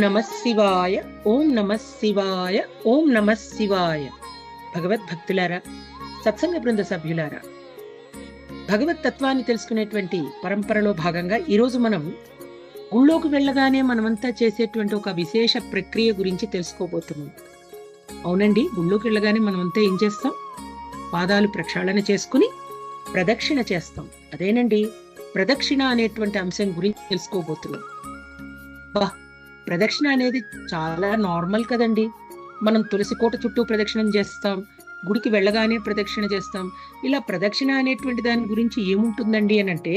నమ శివాయ, ఓం నమ శివాయ, ఓం నమ శివాయ. భగవద్భక్తులారా, సత్సంగ బృంద సభ్యులారా, భగవత్ తత్వాన్ని తెలుసుకునేటువంటి పరంపరలో భాగంగా ఈరోజు మనం గుళ్ళోకి వెళ్ళగానే మనమంతా చేసేటువంటి ఒక విశేష ప్రక్రియ గురించి తెలుసుకోబోతున్నాం. అవునండి, గుళ్ళోకి వెళ్ళగానే మనమంతా ఏం చేస్తాం? పాదాలు ప్రక్షాళన చేసుకుని ప్రదక్షిణ చేస్తాం. అదేనండి ప్రదక్షిణ అనేటువంటి అంశం గురించి తెలుసుకోబోతున్నాం. ప్రదక్షిణ అనేది చాలా నార్మల్ కదండి. మనం తులసి కోట చుట్టూ ప్రదక్షిణం చేస్తాం, గుడికి వెళ్ళగానే ప్రదక్షిణ చేస్తాం. ఇలా ప్రదక్షిణ అనేటువంటి దాని గురించి ఏముంటుందండి అని అంటే,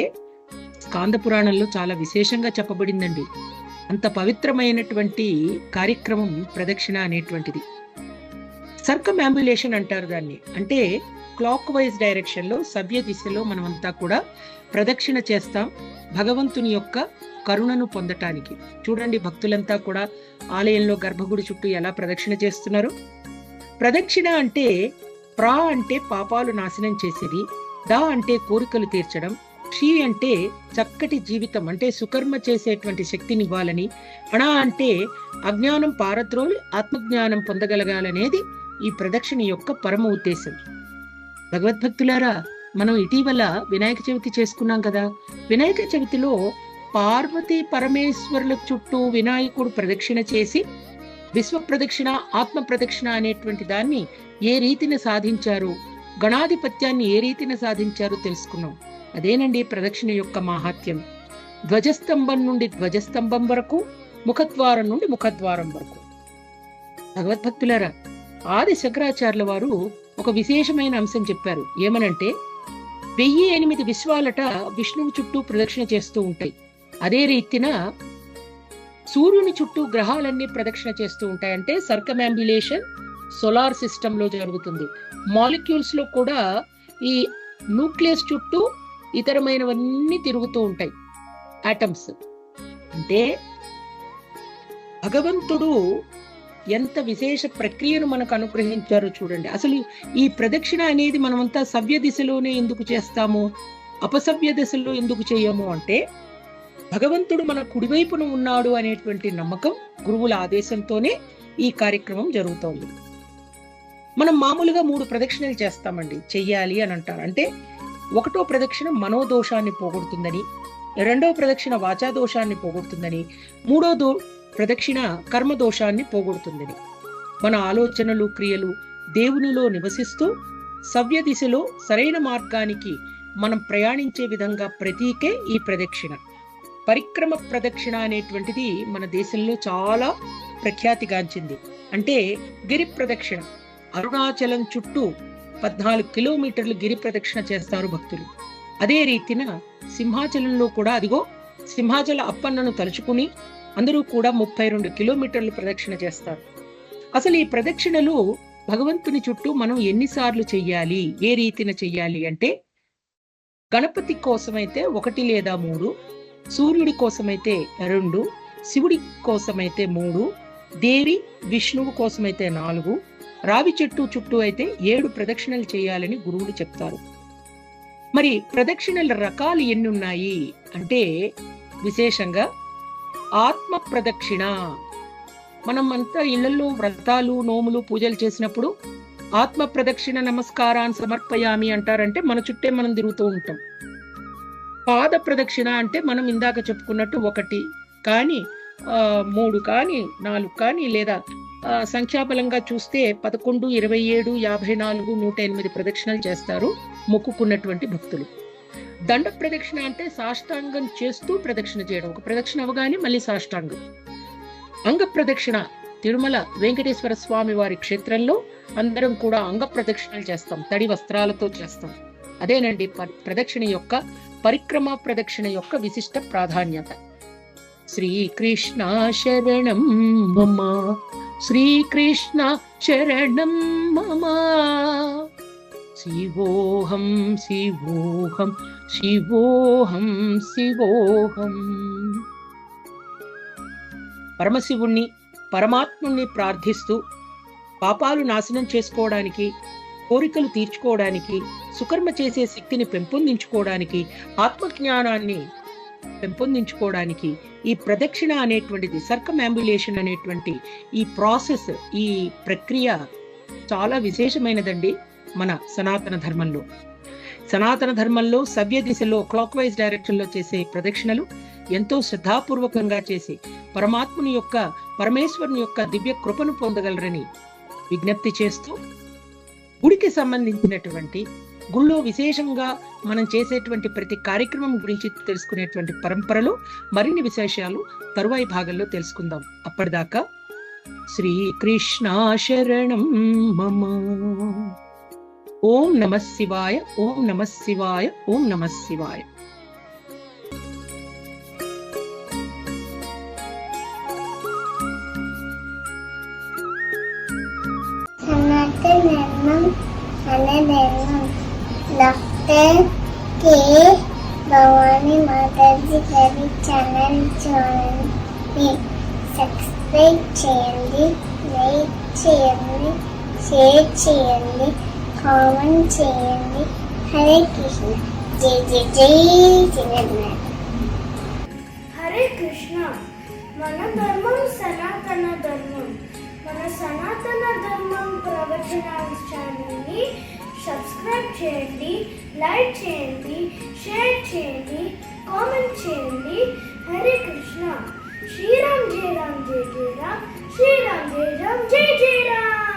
స్కాంద పురాణంలో చాలా విశేషంగా చెప్పబడిందండి. అంత పవిత్రమైనటువంటి కార్యక్రమం ప్రదక్షిణ అనేటువంటిది. సర్కమ్యాంబులేషన్ అంటారు దాన్ని. అంటే క్లాక్ వైజ్ డైరెక్షన్ లో, సవ్య దిశలో మనమంతా కూడా ప్రదక్షిణ చేస్తాం భగవంతుని యొక్క కరుణను పొందటానికి. చూడండి, భక్తులంతా కూడా ఆలయంలో గర్భగుడి చుట్టూ ఎలా ప్రదక్షిణ చేస్తున్నారు. ప్రదక్షిణ అంటే ప్రా అంటే పాపాలు నాశనం చేసేది, దా అంటే కోరికలు తీర్చడం, క్షీ అంటే చక్కటి జీవితం అంటే సుకర్మ చేసేటువంటి శక్తిని ఇవ్వాలని, అణ అంటే అజ్ఞానం పారద్రోలి ఆత్మజ్ఞానం పొందగలగాలనేది ఈ ప్రదక్షిణ యొక్క పరమ ఉద్దేశం. భగవద్భక్తులారా, మనం ఇటీవల వినాయక చవితి చేసుకున్నాం కదా. వినాయక చవితిలో పార్వతీ పరమేశ్వరుల చుట్టూ వినాయకుడు ప్రదక్షిణ చేసి విశ్వ ప్రదక్షిణ, ఆత్మ ప్రదక్షిణ అనేటువంటి దాన్ని ఏ రీతిన సాధించారు, గణాధిపత్యాన్ని ఏ రీతిన సాధించారు తెలుసుకున్నాం. అదేనండి ప్రదక్షిణ యొక్క మాహాత్యం. ధ్వజస్తంభం నుండి ధ్వజస్తంభం వరకు, ముఖద్వారం నుండి ముఖద్వారం వరకు. భగవద్భక్తులారా, ఆది శంకరాచార్యుల వారు ఒక విశేషమైన అంశం చెప్పారు. ఏమనంటే, 1008 విశ్వాలట విష్ణువు చుట్టూ ప్రదక్షిణ చేస్తూ ఉంటాయి. అదే రీతిన సూర్యుని చుట్టూ గ్రహాలన్నీ ప్రదక్షిణ చేస్తూ ఉంటాయి. అంటే సర్కమ్యాంబులేషన్ సోలార్ సిస్టమ్ లో జరుగుతుంది. మాలిక్యూల్స్ లో కూడా ఈ న్యూక్లియస్ చుట్టూ ఇతరమైనవన్నీ తిరుగుతూ ఉంటాయి, ఆటమ్స్. అంటే భగవంతుడు ఎంత విశేష ప్రక్రియను మనకు అనుగ్రహించారో చూడండి. అసలు ఈ ప్రదక్షిణ అనేది మనమంతా సవ్య దిశలోనే ఎందుకు చేస్తాము, అపసవ్య దిశలో ఎందుకు చేయము అంటే, భగవంతుడు మన కుడివైపున ఉన్నాడు అనేటువంటి నమ్మకం, గురువుల ఆదేశంతోనే ఈ కార్యక్రమం జరుగుతోంది. మనం మామూలుగా 3 ప్రదక్షిణలు చేస్తామండి, చెయ్యాలి అని అంటారు. అంటే 1వ ప్రదక్షిణ మనోదోషాన్ని పోగొడుతుందని, 2వ ప్రదక్షిణ వాచాదోషాన్ని పోగొడుతుందని, 3వ ప్రదక్షిణ కర్మదోషాన్ని పోగొడుతుందని. మన ఆలోచనలు, క్రియలు దేవునిలో నివసిస్తూ సవ్య దిశలో సరైన మార్గానికి మనం ప్రయాణించే విధంగా ప్రతీకే ఈ ప్రదక్షిణ. పరిక్రమ ప్రదక్షిణ అనేటువంటిది మన దేశంలో చాలా ప్రఖ్యాతిగాంచింది. అంటే గిరి ప్రదక్షిణ, అరుణాచలం చుట్టూ 14 కిలోమీటర్లు గిరి ప్రదక్షిణ చేస్తారు భక్తులు. అదే రీతిన సింహాచలంలో కూడా, అదిగో సింహాచల అప్పన్నను తలుచుకుని అందరూ కూడా 32 కిలోమీటర్లు ప్రదక్షిణ చేస్తారు. అసలు ఈ ప్రదక్షిణలు భగవంతుని చుట్టూ మనం ఎన్నిసార్లు చెయ్యాలి, ఏ రీతిన చెయ్యాలి అంటే, గణపతి కోసమైతే 1 లేదా 3, సూర్యుడి కోసమైతే 2, శివుడి కోసమైతే 3, దేవి విష్ణువు కోసమైతే 4, రావి చెట్టు చుట్టూ అయితే 7 ప్రదక్షిణలు చేయాలని గురువులు చెప్తారు. మరి ప్రదక్షిణల రకాలు ఎన్ని ఉన్నాయి అంటే, విశేషంగా ఆత్మ ప్రదక్షిణ. మనం అంతా ఇళ్లలో వ్రతాలు, నోములు, పూజలు చేసినప్పుడు ఆత్మ ప్రదక్షిణ నమస్కారాన్ని సమర్పయామి అంటారంటే మన చుట్టే మనం తిరుగుతూ ఉంటాం. పాద ప్రదక్షిణ అంటే మనం ఇందాక చెప్పుకున్నట్టు 1 కానీ 3 కానీ 4 కానీ, లేదా సంఖ్యాబలంగా చూస్తే 11, 27, 54, 108 ప్రదక్షిణలు చేస్తారు మొక్కుకున్నటువంటి భక్తులు. దండ ప్రదక్షిణ అంటే సాష్టాంగం చేస్తూ ప్రదక్షిణ చేయడం. ఒక ప్రదక్షిణ అవగానే మళ్ళీ సాష్టాంగం. అంగ ప్రదక్షిణ, తిరుమల వెంకటేశ్వర స్వామి వారి క్షేత్రంలో అందరం కూడా అంగ ప్రదక్షిణలు చేస్తాం, తడి వస్త్రాలతో చేస్తాం. అదేనండి ప్రదక్షిణ యొక్క, పరిక్రమ ప్రదక్షిణ యొక్క విశిష్ట ప్రాధాన్యత. శ్రీకృష్ణ శరణం మమ, శ్రీకృష్ణ శరణం మమ, శివోహం శివోహం శివోహం శివోహం. పరమశివుణ్ణి, పరమాత్ముణ్ణి ప్రార్థిస్తూ పాపాలు నాశనం చేసుకోవడానికి, కోరికలు తీర్చుకోవడానికి, సుకర్మ చేసే శక్తిని పెంపొందించుకోవడానికి, ఆత్మజ్ఞానాన్ని పెంపొందించుకోవడానికి ఈ ప్రదక్షిణ అనేటువంటిది, సర్కమాంబులేషన్ అనేటువంటి ఈ ప్రాసెస్, ఈ ప్రక్రియ చాలా విశేషమైనదండి. మన సనాతన ధర్మంలో సవ్య దిశలో క్లాక్ వైజ్ డైరెక్షన్ లో చేసే ప్రదక్షిణలు ఎంతో శ్రద్ధాపూర్వకంగా చేసి పరమేశ్వరుని యొక్క దివ్య కృపను పొందగలరని విజ్ఞప్తి చేస్తూ, గుడికి సంబంధించినటువంటి గుళ్ళో విశేషంగా మనం చేసేటువంటి ప్రతి కార్యక్రమం గురించి తెలుసుకునేటువంటి పరంపరలో మరిన్ని విశేషాలు తరువాయి భాగంలో తెలుసుకుందాం. అప్పటిదాకా శ్రీకృష్ణ శరణం మమ. ఓం నమః శివాయ, ఓం నమః శివాయ, ఓం నమః శివాయ. సనాతన ధర్మం ధర్మం. డాక్టర్ కే భవానీ మాతాజీ గారి ఛానల్ చూడండి, సబ్స్క్రైబ్ చేయండి, లైక్ చేయండి, షేర్ చేయండి, కామెంట్ చేయండి. హరే కృష్ణ. జై జై జై జగన్నాథ్. హరే కృష్ణ. మన ధర్మం సనాతన ధర్మం. మన సనాతన ధర్మం ప్రవచనాన్ని సబ్స్క్రైబ్ చేయండి, లైక్ చేయండి, షేర్ చేయండి, కామెంట్ చేయండి. హరే కృష్ణ. శ్రీరామ్ జయ రామ్ జయ జయ రామ్, శ్రీరామ్ జయ రామ్ జయ జయ రామ్.